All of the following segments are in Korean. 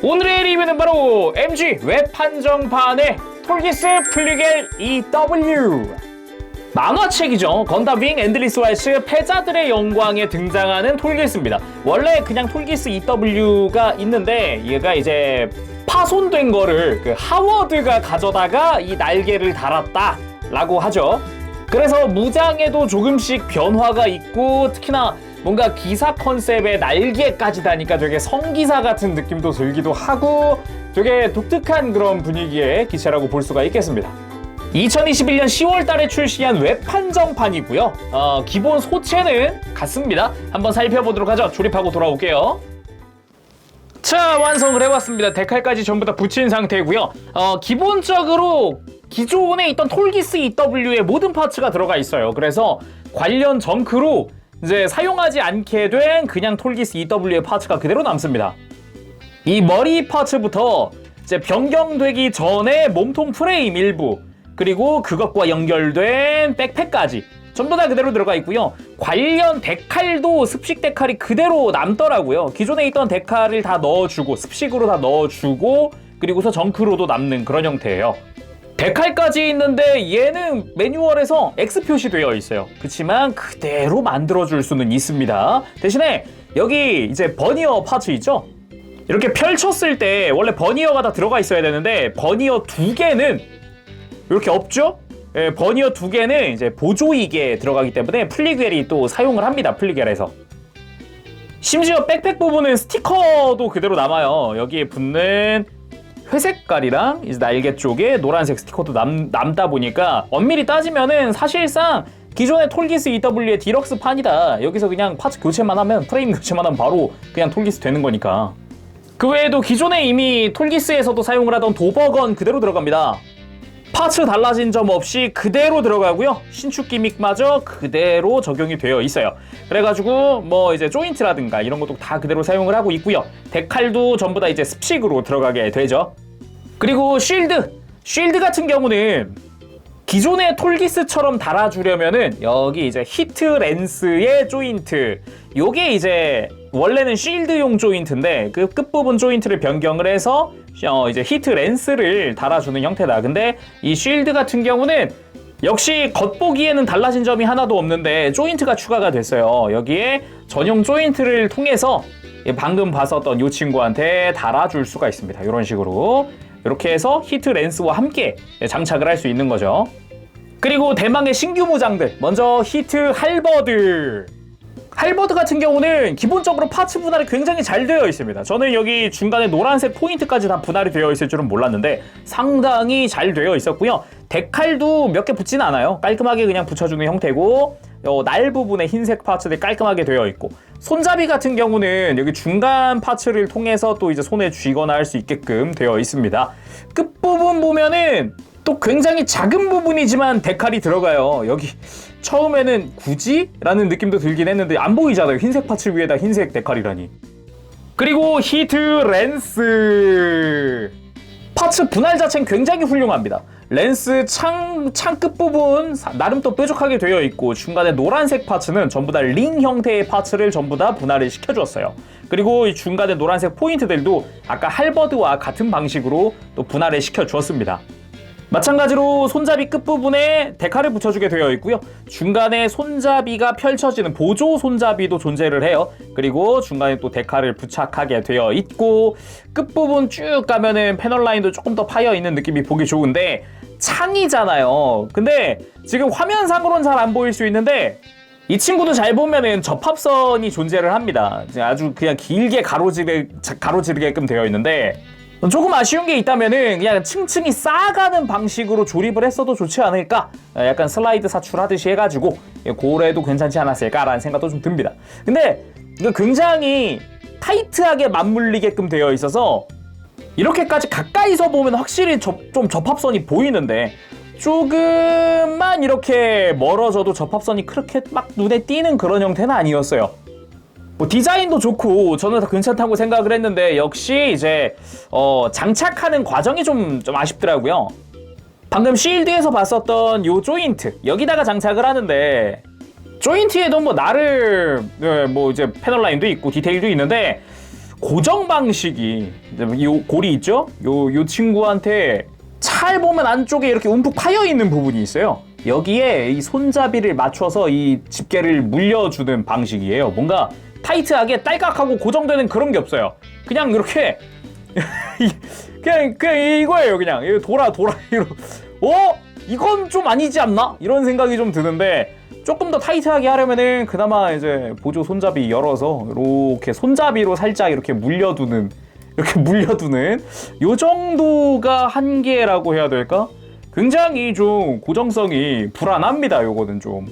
오늘의 리뷰는 바로 MG 웹 한정판의 톨기스 플리겔 EW 만화책이죠. 건담 윙 엔드리스 왈츠 패자들의 영광에 등장하는 톨기스입니다. 원래 그냥 톨기스 EW가 있는데 얘가 이제 파손된 거를 그 하워드가 가져다가 이 날개를 달았다 라고 하죠. 그래서 무장에도 조금씩 변화가 있고 특히나 뭔가 기사 컨셉의 날개까지 다니까 되게 성기사 같은 느낌도 들기도 하고 되게 독특한 그런 분위기의 기체라고 볼 수가 있겠습니다. 2021년 10월 달에 출시한 웹 한정판이고요. 기본 소체는 같습니다. 한번 살펴보도록 하죠. 조립하고 돌아올게요. 자, 완성을 해왔습니다. 데칼까지 전부 다 붙인 상태고요. 기본적으로 기존에 있던 톨기스 EW의 모든 파츠가 들어가 있어요. 그래서 관련 정크로 이제 사용하지 않게 된 그냥 톨기스 EW의 파츠가 그대로 남습니다. 이 머리 파츠부터 이제 변경되기 전에 몸통 프레임 일부, 그리고 그것과 연결된 백팩까지 전부 다 그대로 들어가 있고요. 관련 데칼도 습식 데칼이 그대로 남더라고요. 기존에 있던 데칼을 다 넣어주고 습식으로 다 넣어주고 그리고서 정크로도 남는 그런 형태예요. 데칼까지 있는데 얘는 매뉴얼에서 X 표시되어 있어요. 그렇지만 그대로 만들어줄 수는 있습니다. 대신에 여기 이제 버니어 파츠 있죠? 이렇게 펼쳤을 때 원래 버니어가 다 들어가 있어야 되는데 버니어 2개는 이렇게 없죠? 예, 버니어 2개는 이제 보조이게 들어가기 때문에 플리겔이 또 사용을 합니다. 플리겔에서. 심지어 백팩 부분은 스티커도 그대로 남아요. 여기에 붙는 회색깔이랑 이제 날개 쪽에 노란색 스티커도 남다 보니까 엄밀히 따지면은 사실상 기존의 톨기스 EW의 디럭스 판이다. 여기서 그냥 파츠 교체만 하면 프레임 교체만 하면 바로 그냥 톨기스 되는 거니까. 그 외에도 기존에 이미 톨기스에서도 사용을 하던 도버건 그대로 들어갑니다. 파츠 달라진 점 없이 그대로 들어가고요. 신축 기믹마저 그대로 적용이 되어 있어요. 그래가지고 뭐 이제 조인트라든가 이런 것도 다 그대로 사용을 하고 있고요. 데칼도 전부 다 이제 습식으로 들어가게 되죠. 그리고 쉴드 같은 경우는 기존의 톨기스처럼 달아주려면은 여기 이제 히트 렌스의 조인트, 요게 이제 원래는 쉴드용 조인트인데 그 끝부분 조인트를 변경을 해서 이제 히트 렌스를 달아주는 형태다. 근데 이 쉴드 같은 경우는 역시 겉보기에는 달라진 점이 하나도 없는데 조인트가 추가가 됐어요. 여기에 전용 조인트를 통해서 방금 봤었던 이 친구한테 달아줄 수가 있습니다. 이런 식으로 이렇게 해서 히트 렌스와 함께 장착을 할 수 있는 거죠. 그리고 대망의 신규 무장들, 먼저 히트 할버드. 할버드 같은 경우는 기본적으로 파츠 분할이 굉장히 잘 되어 있습니다. 저는 여기 중간에 노란색 포인트까지 다 분할이 되어 있을 줄은 몰랐는데 상당히 잘 되어 있었고요. 데칼도 몇 개 붙지는 않아요. 깔끔하게 그냥 붙여주는 형태고 날 부분에 흰색 파츠들이 깔끔하게 되어 있고 손잡이 같은 경우는 여기 중간 파츠를 통해서 또 이제 손에 쥐거나 할 수 있게끔 되어 있습니다. 끝부분 보면은 또 굉장히 작은 부분이지만 데칼이 들어가요. 여기 처음에는 굳이? 라는 느낌도 들긴 했는데 안 보이잖아요. 흰색 파츠 위에다 흰색 데칼이라니. 그리고 히트 렌스. 파츠 분할 자체는 굉장히 훌륭합니다. 렌스 창 끝부분 나름 또 뾰족하게 되어 있고 중간에 노란색 파츠는 전부 다 링 형태의 파츠를 전부 다 분할을 시켜줬어요. 그리고 이 중간에 노란색 포인트들도 아까 할버드와 같은 방식으로 또 분할을 시켜주었습니다. 마찬가지로 손잡이 끝부분에 데칼을 붙여주게 되어 있고요. 중간에 손잡이가 펼쳐지는 보조 손잡이도 존재를 해요. 그리고 중간에 또 데칼을 부착하게 되어 있고 끝부분 쭉 가면은 패널 라인도 조금 더 파여있는 느낌이 보기 좋은데 창이잖아요. 근데 지금 화면상으로는 잘 안 보일 수 있는데 이 친구도 잘 보면은 접합선이 존재를 합니다. 아주 그냥 길게 가로지르게끔 되어 있는데 조금 아쉬운 게 있다면은 그냥 층층이 쌓아가는 방식으로 조립을 했어도 좋지 않을까? 약간 슬라이드 사출하듯이 해가지고 고래도 괜찮지 않았을까라는 생각도 좀 듭니다. 근데 이거 굉장히 타이트하게 맞물리게끔 되어 있어서 이렇게까지 가까이서 보면 확실히 좀 접합선이 보이는데 조금만 이렇게 멀어져도 접합선이 그렇게 막 눈에 띄는 그런 형태는 아니었어요. 뭐 디자인도 좋고 저는 다 괜찮다고 생각을 했는데 역시 이제 장착하는 과정이 좀 아쉽더라고요. 방금 쉴드에서 봤었던 요 조인트 여기다가 장착을 하는데 조인트에도 뭐 나름 뭐 이제 패널 라인도 있고 디테일도 있는데 고정 방식이 요 고리 있죠? 요 친구한테 잘 보면 안쪽에 이렇게 움푹 파여 있는 부분이 있어요. 여기에 이 손잡이를 맞춰서 이 집게를 물려주는 방식이에요. 뭔가 타이트하게 딸깍하고 고정되는 그런 게 없어요. 그냥 이렇게 그냥 이거예요. 그냥 돌아 이러. 이건 좀 아니지 않나? 이런 생각이 좀 드는데 조금 더 타이트하게 하려면은 그나마 이제 보조 손잡이 열어서 이렇게 손잡이로 살짝 이렇게 물려두는 요 정도가 한계라고 해야 될까? 굉장히 좀 고정성이 불안합니다. 요거는 좀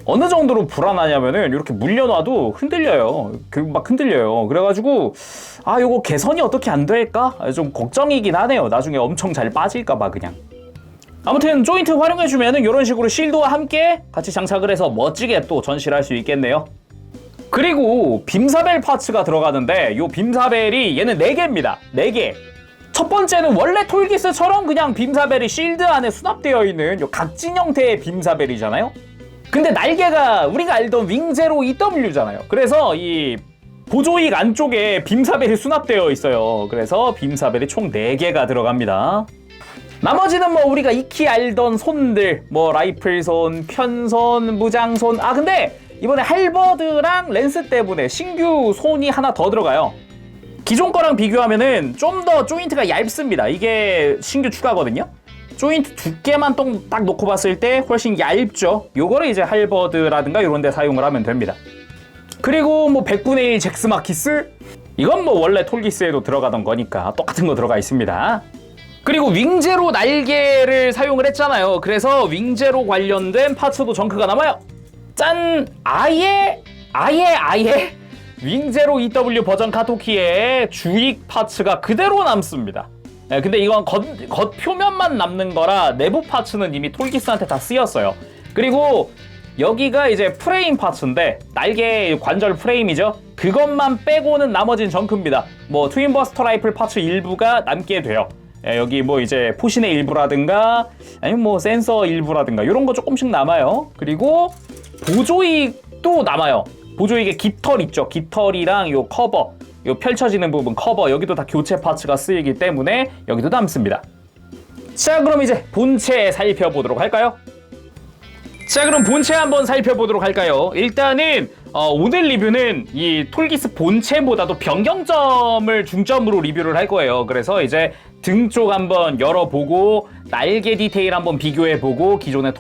어느 정도로 불안하냐면은 이렇게 물려놔도 흔들려요. 막 흔들려요. 그래가지고 요거 개선이 어떻게 안 될까? 좀 걱정이긴 하네요. 나중에 엄청 잘 빠질까봐 그냥. 아무튼 조인트 활용해주면은 이런 식으로 실드와 함께 같이 장착을 해서 멋지게 또 전시를 할 수 있겠네요. 그리고 빔사벨 파츠가 들어가는데 이 빔사벨이 얘는 4개입니다. 4개. 첫 번째는 원래 톨기스처럼 그냥 빔사벨이 실드 안에 수납되어 있는 요 각진 형태의 빔사벨이잖아요. 근데 날개가 우리가 알던 윙제로 EW잖아요. 그래서 이 보조익 안쪽에 빔사벨이 수납되어 있어요. 그래서 빔사벨이 총 4개가 들어갑니다. 나머지는 뭐 우리가 익히 알던 손들, 뭐 라이플손, 편손, 무장손. 근데 이번에 할버드랑 랜스 때문에 신규 손이 하나 더 들어가요. 기존 거랑 비교하면은 좀 더 조인트가 얇습니다. 이게 신규 추가거든요. 조인트 두께만 딱 놓고 봤을 때 훨씬 얇죠. 요거를 이제 할버드라든가 이런 데 사용을 하면 됩니다. 그리고 뭐 100분의 1 잭스마키스, 이건 뭐 원래 톨기스에도 들어가던 거니까 똑같은 거 들어가 있습니다. 그리고 윙제로 날개를 사용을 했잖아요. 그래서 윙제로 관련된 파츠도 정크가 남아요. 짠! 아예 윙제로 EW 버전 카토키의 주익 파츠가 그대로 남습니다. 네, 근데 이건 겉 표면만 남는 거라 내부 파츠는 이미 톨기스한테 다 쓰였어요. 그리고 여기가 이제 프레임 파츠인데 날개 관절 프레임이죠. 그것만 빼고는 나머진 정크입니다. 뭐 트윈버스터 라이플 파츠 일부가 남게 돼요. 여기 뭐 이제 포신의 일부라든가 아니면 뭐 센서 일부라든가 이런 거 조금씩 남아요. 그리고 보조익도 남아요. 보조익의 깃털 있죠. 깃털이랑 요 커버, 요 펼쳐지는 부분 커버, 여기도 다 교체 파츠가 쓰이기 때문에 여기도 남습니다. 자, 그럼 이제 본체 살펴보도록 할까요? 자, 그럼 본체 한번 살펴보도록 할까요? 일단은 오늘 리뷰는 이 톨기스 본체보다도 변경점을 중점으로 리뷰를 할 거예요. 그래서 이제 등 쪽 한번 열어보고 날개 디테일 한번 비교해보고 기존의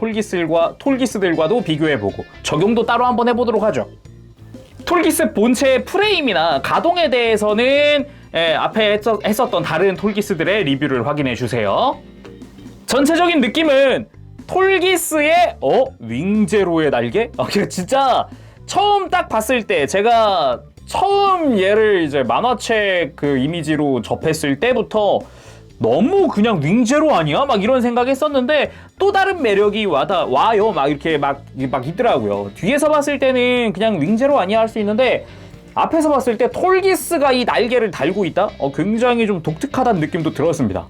톨기스들과도 비교해보고 적용도 따로 한번 해보도록 하죠. 톨기스 본체의 프레임이나 가동에 대해서는 앞에 했었던 다른 톨기스들의 리뷰를 확인해주세요. 전체적인 느낌은 톨기스의 윙제로의 날개? 진짜 처음 딱 봤을 때 제가 처음 얘를 이제 만화책 그 이미지로 접했을 때부터 너무 그냥 윙제로 아니야? 막 이런 생각했었는데 또 다른 매력이 와요. 막 이렇게 막 있더라고요. 뒤에서 봤을 때는 그냥 윙제로 아니야 할 수 있는데 앞에서 봤을 때 톨기스가 이 날개를 달고 있다? 굉장히 좀 독특하다는 느낌도 들었습니다.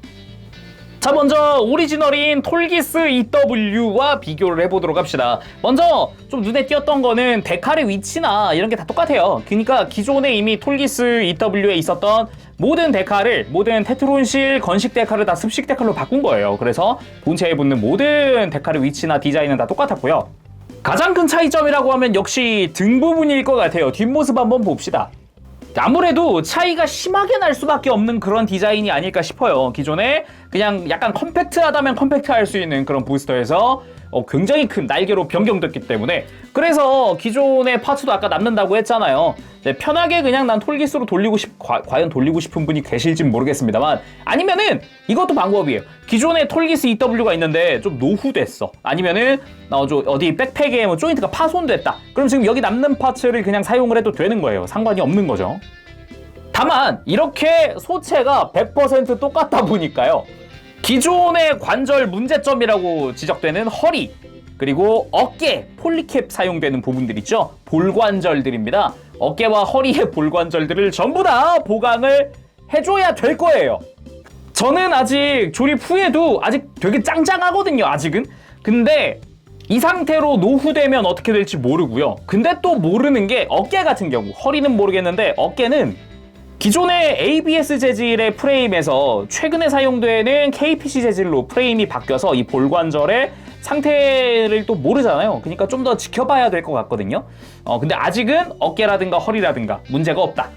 자, 먼저 오리지널인 톨기스 EW와 비교를 해보도록 합시다. 먼저 좀 눈에 띄었던 거는 데칼의 위치나 이런 게 다 똑같아요. 그러니까 기존에 이미 톨기스 EW에 있었던 모든 데칼을, 모든 테트론실, 건식 데칼을 다 습식 데칼로 바꾼 거예요. 그래서 본체에 붙는 모든 데칼의 위치나 디자인은 다 똑같았고요. 가장 큰 차이점이라고 하면 역시 등 부분일 것 같아요. 뒷모습 한번 봅시다. 아무래도 차이가 심하게 날 수밖에 없는 그런 디자인이 아닐까 싶어요. 기존에 그냥 약간 컴팩트하다면 컴팩트할 수 있는 그런 부스터에서 굉장히 큰 날개로 변경됐기 때문에, 그래서 기존의 파츠도 아까 남는다고 했잖아요. 편하게 그냥 난 톨기스로 과연 돌리고 싶은 분이 계실진 모르겠습니다만, 아니면은 이것도 방법이에요. 기존에 톨기스 EW가 있는데 좀 노후됐어, 아니면은 어디 백팩에 뭐 조인트가 파손됐다, 그럼 지금 여기 남는 파츠를 그냥 사용을 해도 되는 거예요. 상관이 없는 거죠. 다만 이렇게 소체가 100% 똑같다 보니까요, 기존의 관절 문제점이라고 지적되는 허리, 그리고 어깨, 폴리캡 사용되는 부분들 있죠? 볼관절들입니다. 어깨와 허리의 볼관절들을 전부 다 보강을 해줘야 될 거예요. 저는 아직 조립 후에도 아직 되게 짱짱하거든요, 아직은. 근데 이 상태로 노후되면 어떻게 될지 모르고요. 근데 또 모르는 게 어깨 같은 경우, 허리는 모르겠는데 어깨는 기존의 ABS 재질의 프레임에서 최근에 사용되는 KPC 재질로 프레임이 바뀌어서 이 볼관절의 상태를 또 모르잖아요. 그러니까 좀 더 지켜봐야 될 것 같거든요. 근데 아직은 어깨라든가 허리라든가 문제가 없다.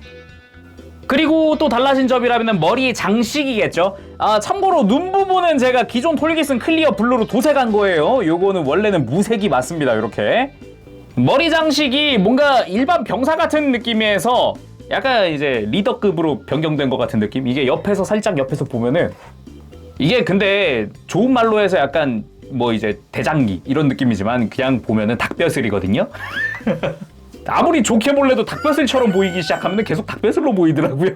그리고 또 달라진 점이라면 머리 장식이겠죠. 참고로 눈 부분은 제가 기존 톨깃은 클리어 블루로 도색한 거예요. 요거는 원래는 무색이 맞습니다. 이렇게 머리 장식이 뭔가 일반 병사 같은 느낌에서 약간 이제 리더급으로 변경된 것 같은 느낌. 이게 살짝 옆에서 보면은 이게 근데 좋은 말로 해서 약간 뭐 이제 대장기 이런 느낌이지만 그냥 보면은 닭벼슬이거든요. 아무리 좋게 볼래도 닭벼슬처럼 보이기 시작하면 계속 닭벼슬로 보이더라고요.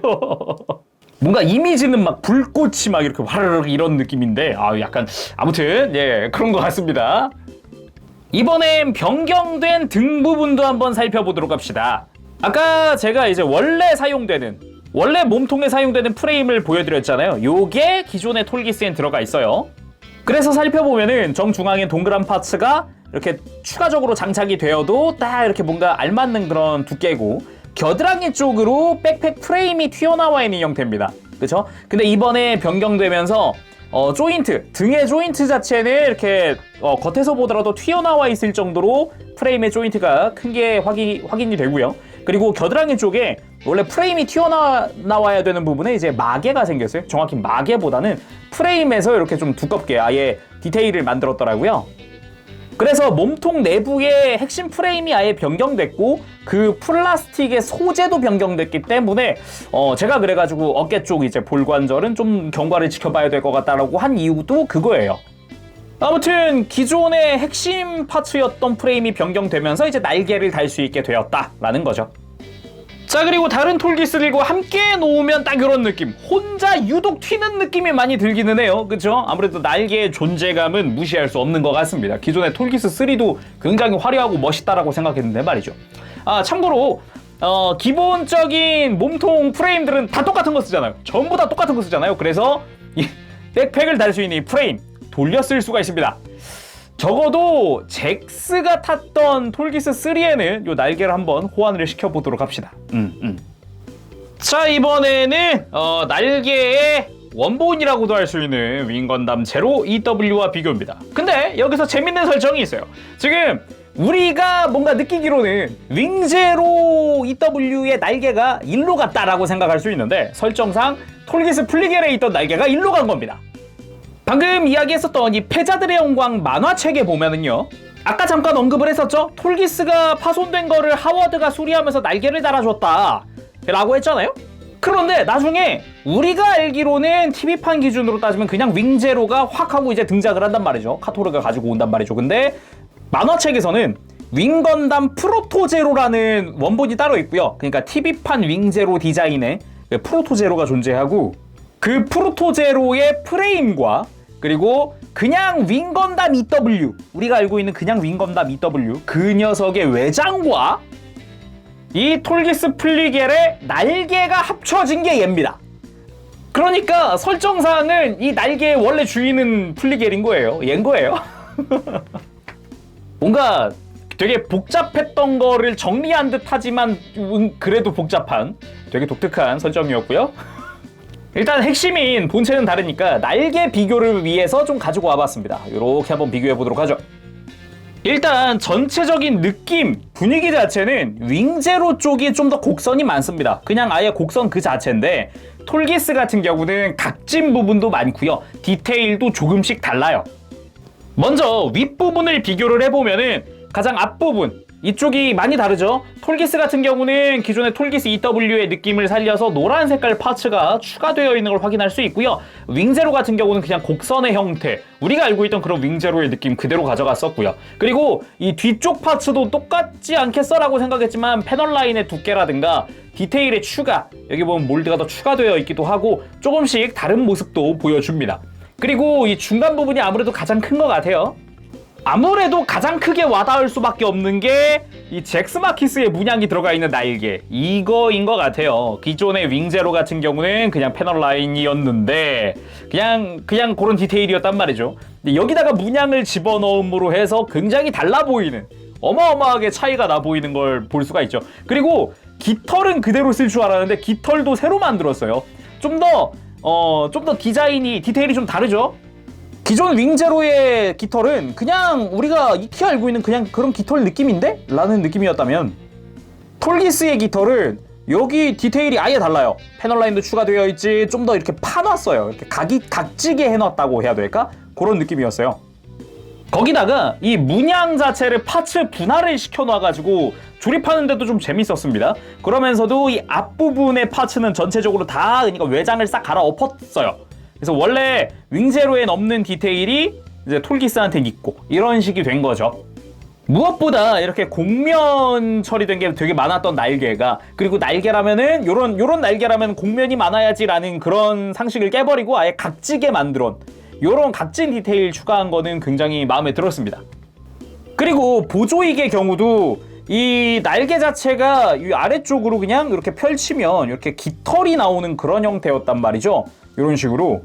뭔가 이미지는 막 불꽃이 막 이렇게 화르르 이런 느낌인데 약간 아무튼 예 그런 것 같습니다. 이번엔 변경된 등 부분도 한번 살펴보도록 합시다. 아까 제가 이제 원래 몸통에 사용되는 프레임을 보여드렸잖아요. 요게 기존의 톨기스엔 들어가 있어요. 그래서 살펴보면은 정중앙에 동그란 파츠가 이렇게 추가적으로 장착이 되어도 딱 이렇게 뭔가 알맞는 그런 두께고, 겨드랑이 쪽으로 백팩 프레임이 튀어나와 있는 형태입니다. 그쵸? 근데 이번에 변경되면서 조인트, 등의 조인트 자체는 이렇게 겉에서 보더라도 튀어나와 있을 정도로 프레임의 조인트가 큰 게 확인이 되고요. 그리고 겨드랑이 쪽에 원래 프레임이 튀어나와야 되는 부분에 이제 마개가 생겼어요. 정확히 마개보다는 프레임에서 이렇게 좀 두껍게 아예 디테일을 만들었더라고요. 그래서 몸통 내부의 핵심 프레임이 아예 변경됐고 그 플라스틱의 소재도 변경됐기 때문에 제가 그래가지고 어깨 쪽 이제 볼관절은 좀 경과를 지켜봐야 될 것 같다라고 한 이유도 그거예요. 아무튼 기존의 핵심 파츠였던 프레임이 변경되면서 이제 날개를 달 수 있게 되었다라는 거죠. 자, 그리고 다른 톨기스들과 함께 놓으면 딱 이런 느낌, 혼자 유독 튀는 느낌이 많이 들기는 해요. 그쵸? 아무래도 날개의 존재감은 무시할 수 없는 것 같습니다. 기존의 톨기스 3도 굉장히 화려하고 멋있다라고 생각했는데 말이죠. 참고로 기본적인 몸통 프레임들은 다 똑같은 거 쓰잖아요. 전부 다 똑같은 거 쓰잖아요. 그래서 이 백팩을 달 수 있는 이 프레임 돌려 쓸 수가 있습니다. 적어도 잭스가 탔던 톨기스 3에는 요 날개를 한번 호환을 시켜보도록 합시다. 자, 이번에는 날개의 원본이라고도 할 수 있는 윙건담 제로 EW와 비교입니다. 근데 여기서 재밌는 설정이 있어요. 지금 우리가 뭔가 느끼기로는 윙제로 EW의 날개가 일로 갔다라고 생각할 수 있는데, 설정상 톨기스 플리겔에 있던 날개가 일로 간 겁니다. 방금 이야기했었던 이 패자들의 영광 만화책에 보면은요, 아까 잠깐 언급을 했었죠? 톨기스가 파손된 거를 하워드가 수리하면서 날개를 달아줬다 라고 했잖아요? 그런데 나중에 우리가 알기로는 TV판 기준으로 따지면 그냥 윙제로가 확 하고 이제 등장을 한단 말이죠. 카토르가 가지고 온단 말이죠. 근데 만화책에서는 윙건담 프로토제로라는 원본이 따로 있고요. 그러니까 TV판 윙제로 디자인의 프로토제로가 존재하고, 그 프로토제로의 프레임과 그리고 그냥 윙건담 EW, 우리가 알고 있는 그냥 윙건담 EW 그 녀석의 외장과 이 톨기스 플리겔의 날개가 합쳐진 게 얘입니다. 그러니까 설정상은 이 날개의 원래 주인은 플리겔인 거예요. 얘인 거예요. 뭔가 되게 복잡했던 거를 정리한 듯 하지만 그래도 복잡한 되게 독특한 설정이었고요. 일단 핵심인 본체는 다르니까 날개 비교를 위해서 좀 가지고 와봤습니다. 이렇게 한번 비교해보도록 하죠. 일단 전체적인 느낌, 분위기 자체는 윙제로 쪽이 좀 더 곡선이 많습니다. 그냥 아예 곡선 그 자체인데, 톨기스 같은 경우는 각진 부분도 많고요. 디테일도 조금씩 달라요. 먼저 윗부분을 비교를 해보면은 가장 앞부분, 이쪽이 많이 다르죠? 톨기스 같은 경우는 기존의 톨기스 EW의 느낌을 살려서 노란 색깔 파츠가 추가되어 있는 걸 확인할 수 있고요. 윙제로 같은 경우는 그냥 곡선의 형태, 우리가 알고 있던 그런 윙제로의 느낌 그대로 가져갔었고요. 그리고 이 뒤쪽 파츠도 똑같지 않겠어라고 생각했지만 패널 라인의 두께라든가 디테일의 추가, 여기 보면 몰드가 더 추가되어 있기도 하고 조금씩 다른 모습도 보여줍니다. 그리고 이 중간 부분이 아무래도 가장 큰 것 같아요. 아무래도 가장 크게 와닿을 수밖에 없는 게 이 잭스마키스의 문양이 들어가 있는 날개, 이거인 것 같아요. 기존의 윙제로 같은 경우는 그냥 패널 라인이었는데 그냥 그런 디테일이었단 말이죠. 근데 여기다가 문양을 집어넣음으로 해서 굉장히 달라 보이는, 어마어마하게 차이가 나 보이는 걸 볼 수가 있죠. 그리고 깃털은 그대로 쓸 줄 알았는데 깃털도 새로 만들었어요. 좀 더 디테일이 좀 다르죠? 기존 윙제로의 깃털은 그냥 우리가 익히 알고 있는 그냥 그런 깃털 느낌인데? 라는 느낌이었다면 톨기스의 깃털은 여기 디테일이 아예 달라요. 패널 라인도 추가되어 있지, 좀 더 이렇게 파놨어요. 이렇게 각지게 해놨다고 해야 될까? 그런 느낌이었어요. 거기다가 이 문양 자체를 파츠 분할을 시켜놔가지고 조립하는데도 좀 재밌었습니다. 그러면서도 이 앞부분의 파츠는 전체적으로 다 그러니까 외장을 싹 갈아엎었어요. 그래서 원래 윙제로엔 없는 디테일이 이제 톨기스한테는 있고 이런 식이 된 거죠. 무엇보다 이렇게 곡면 처리된 게 되게 많았던 날개가, 그리고 날개라면은 요런 날개라면 곡면이 많아야지라는 그런 상식을 깨버리고 아예 각지게 만들어 요런 각진 디테일 추가한 거는 굉장히 마음에 들었습니다. 그리고 보조익의 경우도 이 날개 자체가 이 아래쪽으로 그냥 이렇게 펼치면 이렇게 깃털이 나오는 그런 형태였단 말이죠. 이런 식으로.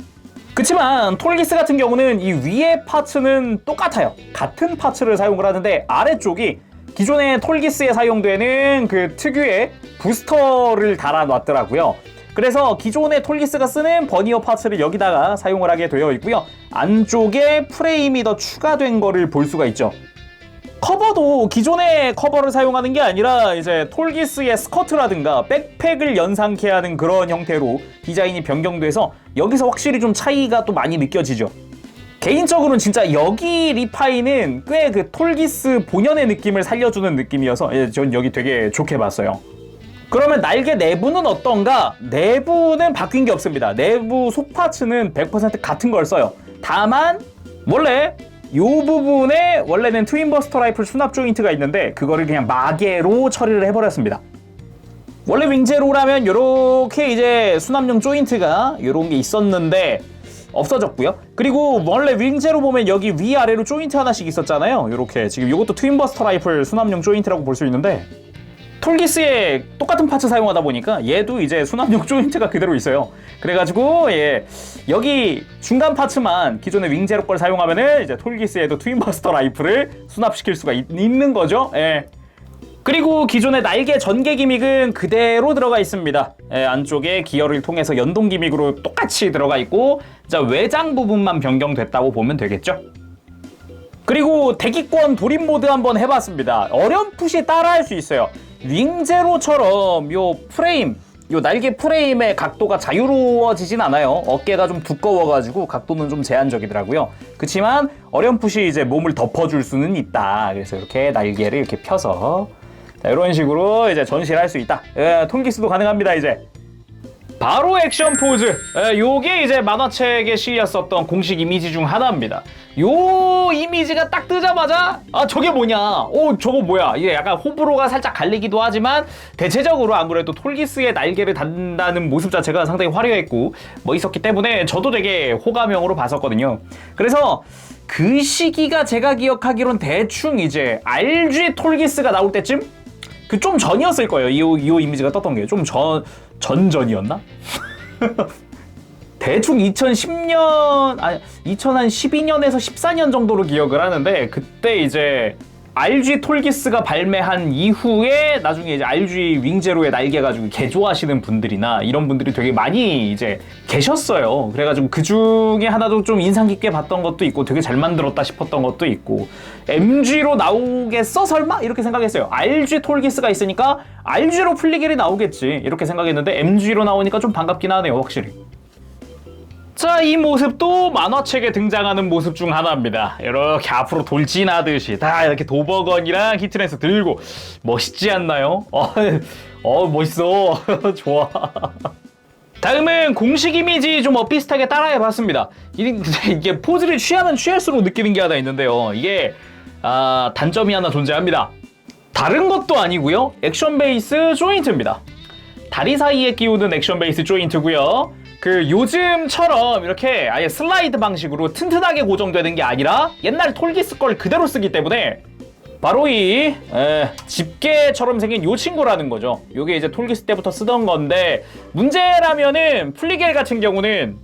그치만 톨기스 같은 경우는 이 위에 파츠는 똑같아요. 같은 파츠를 사용을 하는데 아래쪽이 기존의 톨기스에 사용되는 그 특유의 부스터를 달아놨더라고요. 그래서 기존의 톨기스가 쓰는 버니어 파츠를 여기다가 사용을 하게 되어 있고요. 안쪽에 프레임이 더 추가된 거를 볼 수가 있죠. 커버도 기존의 커버를 사용하는 게 아니라 이제 톨기스의 스커트라든가 백팩을 연상케 하는 그런 형태로 디자인이 변경돼서 여기서 확실히 좀 차이가 또 많이 느껴지죠. 개인적으로는 진짜 여기 리파이는 꽤 그 톨기스 본연의 느낌을 살려주는 느낌이어서 전 여기 되게 좋게 봤어요. 그러면 날개 내부는 어떤가? 내부는 바뀐 게 없습니다. 내부 속파츠는 100% 같은 걸 써요. 다만 원래 이 부분에 원래는 트윈버스터 라이플 수납 조인트가 있는데 그거를 그냥 마개로 처리를 해버렸습니다. 원래 윙제로라면 이렇게 이제 수납용 조인트가 이런 게 있었는데 없어졌고요. 그리고 원래 윙제로 보면 여기 위아래로 조인트 하나씩 있었잖아요. 이렇게 지금 이것도 트윈버스터 라이플 수납용 조인트라고 볼 수 있는데 톨기스에 똑같은 파츠 사용하다 보니까 얘도 이제 수납용 조인트가 그대로 있어요. 그래가지고 여기 중간 파츠만 기존의 윙제로 걸 사용하면은 이제 톨기스에도 트윈버스터 라이플을 수납시킬 수가 있는 거죠. 예. 그리고 기존의 날개 전개 기믹은 그대로 들어가 있습니다. 안쪽에 기어를 통해서 연동 기믹으로 똑같이 들어가 있고 자, 외장 부분만 변경됐다고 보면 되겠죠. 그리고 대기권 돌입 모드 한번 해봤습니다. 어렴풋이 따라할 수 있어요. 윙제로처럼 요 날개 프레임의 각도가 자유로워지진 않아요. 어깨가 좀 두꺼워가지고 각도는 좀 제한적이더라고요. 그치만 어렴풋이 이제 몸을 덮어줄 수는 있다. 그래서 이렇게 날개를 이렇게 펴서 자, 이런 식으로 이제 전시를 할 수 있다. 톨기스도 가능합니다. 이제 바로 액션 포즈. 요게 이제 만화책에 실렸었던 공식 이미지 중 하나입니다. 요 이미지가 딱 뜨자마자 저게 뭐냐, 저거 뭐야, 이게 약간 호불호가 살짝 갈리기도 하지만 대체적으로 아무래도 톨기스의 날개를 단다는 모습 자체가 상당히 화려했고 멋있었기 때문에 저도 되게 호감형으로 봤었거든요. 그래서 그 시기가 제가 기억하기론 대충 이제 RG 톨기스가 나올 때쯤 그 좀 전이었을 거예요. 이 이미지가 떴던 게 좀 전이었나? 대충 2012년에서 14년 정도로 기억을 하는데 그때 이제 RG 톨기스가 발매한 이후에 나중에 이제 RG 윙제로의 날개 가지고 개조하시는 분들이나 이런 분들이 되게 많이 이제 계셨어요. 그래가지고 그 중에 하나도 좀 인상 깊게 봤던 것도 있고 되게 잘 만들었다 싶었던 것도 있고 MG로 나오겠어 설마? 이렇게 생각했어요. RG 톨기스가 있으니까 RG로 플리겔이 나오겠지 이렇게 생각했는데 MG로 나오니까 좀 반갑긴 하네요 확실히. 자, 이 모습도 만화책에 등장하는 모습 중 하나입니다. 이렇게 앞으로 돌진하듯이 다 이렇게 도버건이랑 히트넷스 들고 멋있지 않나요? 멋있어. 좋아. 다음은 공식 이미지 좀 비슷하게 따라해봤습니다. 이게 포즈를 취하면 취할수록 느끼는 게 하나 있는데요. 이게 단점이 하나 존재합니다. 다른 것도 아니고요. 액션 베이스 조인트입니다. 다리 사이에 끼우는 액션 베이스 조인트고요. 그 요즘처럼 이렇게 아예 슬라이드 방식으로 튼튼하게 고정되는 게 아니라 옛날 톨기스 걸 그대로 쓰기 때문에 바로 이 집게처럼 생긴 요 친구라는 거죠. 요게 이제 톨기스 때부터 쓰던 건데 문제라면은 플리겔 같은 경우는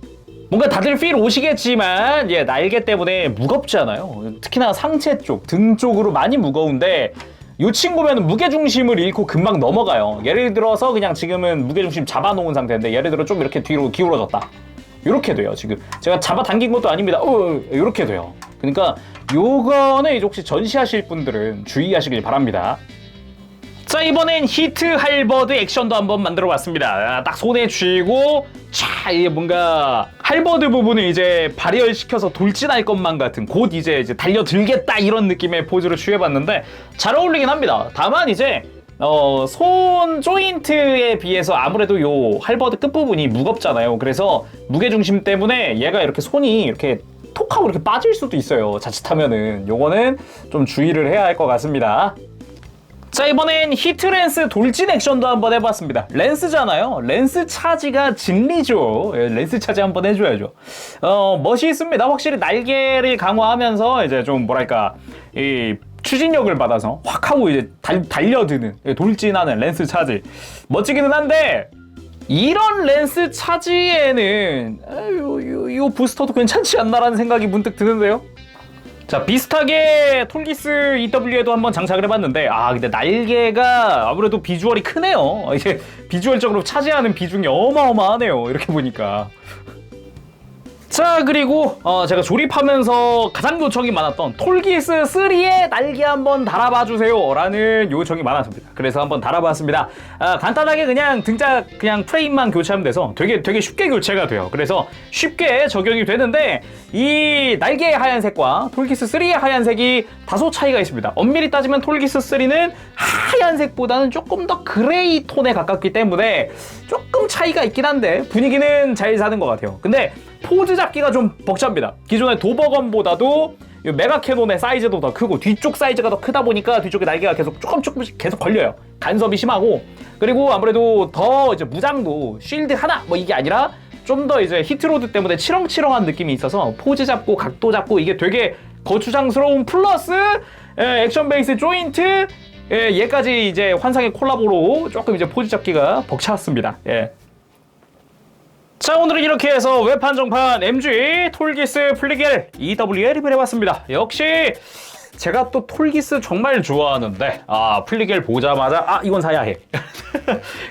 뭔가 다들 필 오시겠지만 날개 때문에 무겁잖아요. 특히나 상체 쪽, 등 쪽으로 많이 무거운데 이 친구면 무게중심을 잃고 금방 넘어가요. 예를 들어서 그냥 지금은 무게중심 잡아놓은 상태인데 예를 들어 좀 이렇게 뒤로 기울어졌다. 이렇게 돼요. 지금 제가 잡아당긴 것도 아닙니다. 이렇게 돼요. 그러니까 요거는 이제 혹시 전시하실 분들은 주의하시길 바랍니다. 자, 이번엔 히트 할버드 액션도 한번 만들어 봤습니다. 딱 손에 쥐고 차, 이게 뭔가 할버드 부분을 이제 발열시켜서 돌진할 것만 같은 곧 이제 달려들겠다 이런 느낌의 포즈를 취해봤는데 잘 어울리긴 합니다. 다만 이제 손 조인트에 비해서 아무래도 요 할버드 끝부분이 무겁잖아요. 그래서 무게중심 때문에 얘가 이렇게 손이 이렇게 톡 하고 이렇게 빠질 수도 있어요. 자칫하면은 요거는 좀 주의를 해야 할 것 같습니다. 자, 이번엔 히트 렌스 돌진 액션도 한번 해봤습니다. 렌스잖아요. 렌스 차지가 진리죠. 렌스 차지 한번 해줘야죠. 멋이 있습니다. 확실히 날개를 강화하면서 이제 좀 뭐랄까 이 추진력을 받아서 확 하고 이제 달려드는 돌진하는 렌스 차지 멋지기는 한데 이런 렌스 차지에는 요 부스터도 괜찮지 않나라는 생각이 문득 드는데요. 자, 비슷하게 톨기스 EW에도 한번 장착을 해봤는데 근데 날개가 아무래도 비주얼이 크네요. 이제 비주얼적으로 차지하는 비중이 어마어마하네요. 이렇게 보니까. 자, 그리고 제가 조립하면서 가장 요청이 많았던 톨기스 3에 날개 한번 달아봐주세요 라는 요청이 많았습니다. 그래서 한번 달아봤습니다. 간단하게 그냥 등짝 그냥 프레임만 교체하면 돼서 되게 쉽게 교체가 돼요. 그래서 쉽게 적용이 되는데 이 날개의 하얀색과 톨기스 3의 하얀색이 다소 차이가 있습니다. 엄밀히 따지면 톨기스 3는 하얀색보다는 조금 더 그레이 톤에 가깝기 때문에 조금 차이가 있긴 한데 분위기는 잘 사는 것 같아요. 근데 포즈 잡기가 좀 벅찹니다. 기존의 도버건보다도 메가 캐논의 사이즈도 더 크고 뒤쪽 사이즈가 더 크다 보니까 뒤쪽에 날개가 조금씩 계속 걸려요. 간섭이 심하고 그리고 아무래도 더 이제 무장도 쉴드 하나 뭐 이게 아니라 좀 더 이제 히트로드 때문에 치렁치렁한 느낌이 있어서 포즈 잡고 각도 잡고 이게 되게 거추장스러운 플러스 액션 베이스 조인트 얘까지 이제 환상의 콜라보로 조금 이제 포즈 잡기가 벅찼습니다. 자, 오늘은 이렇게 해서 웹한정판 MG 톨기스 플리겔 EW에 리뷰를 해봤습니다. 역시 제가 또 톨기스 정말 좋아하는데 플리겔 보자마자 이건 사야 해.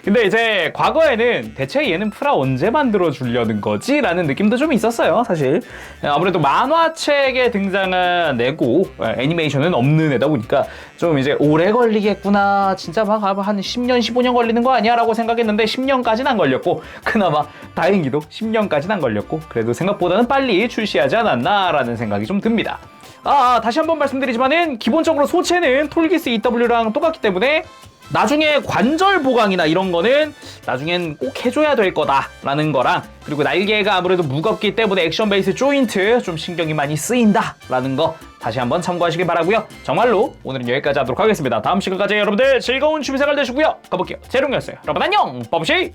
근데 이제 과거에는 대체 얘는 프라 언제 만들어 주려는 거지? 라는 느낌도 좀 있었어요, 사실. 아무래도 만화책에 등장한 애고 애니메이션은 없는 애다 보니까 좀 이제 오래 걸리겠구나, 진짜 막 한 10년 15년 걸리는 거 아니야? 라고 생각했는데 10년까지는 안 걸렸고 그나마 다행히도 10년까지는 안 걸렸고 그래도 생각보다는 빨리 출시하지 않았나 라는 생각이 좀 듭니다. 다시 한번 말씀드리지만은 기본적으로 소체는 톨기스 EW랑 똑같기 때문에 나중에 관절 보강이나 이런 거는 나중엔 꼭 해줘야 될 거다라는 거랑 그리고 날개가 아무래도 무겁기 때문에 액션 베이스 조인트 좀 신경이 많이 쓰인다라는 거 다시 한번 참고하시길 바라고요. 정말로 오늘은 여기까지 하도록 하겠습니다. 다음 시간까지 여러분들 즐거운 취미생활 되시고요. 가볼게요. 재롱이었어요. 여러분 안녕! 빠부시!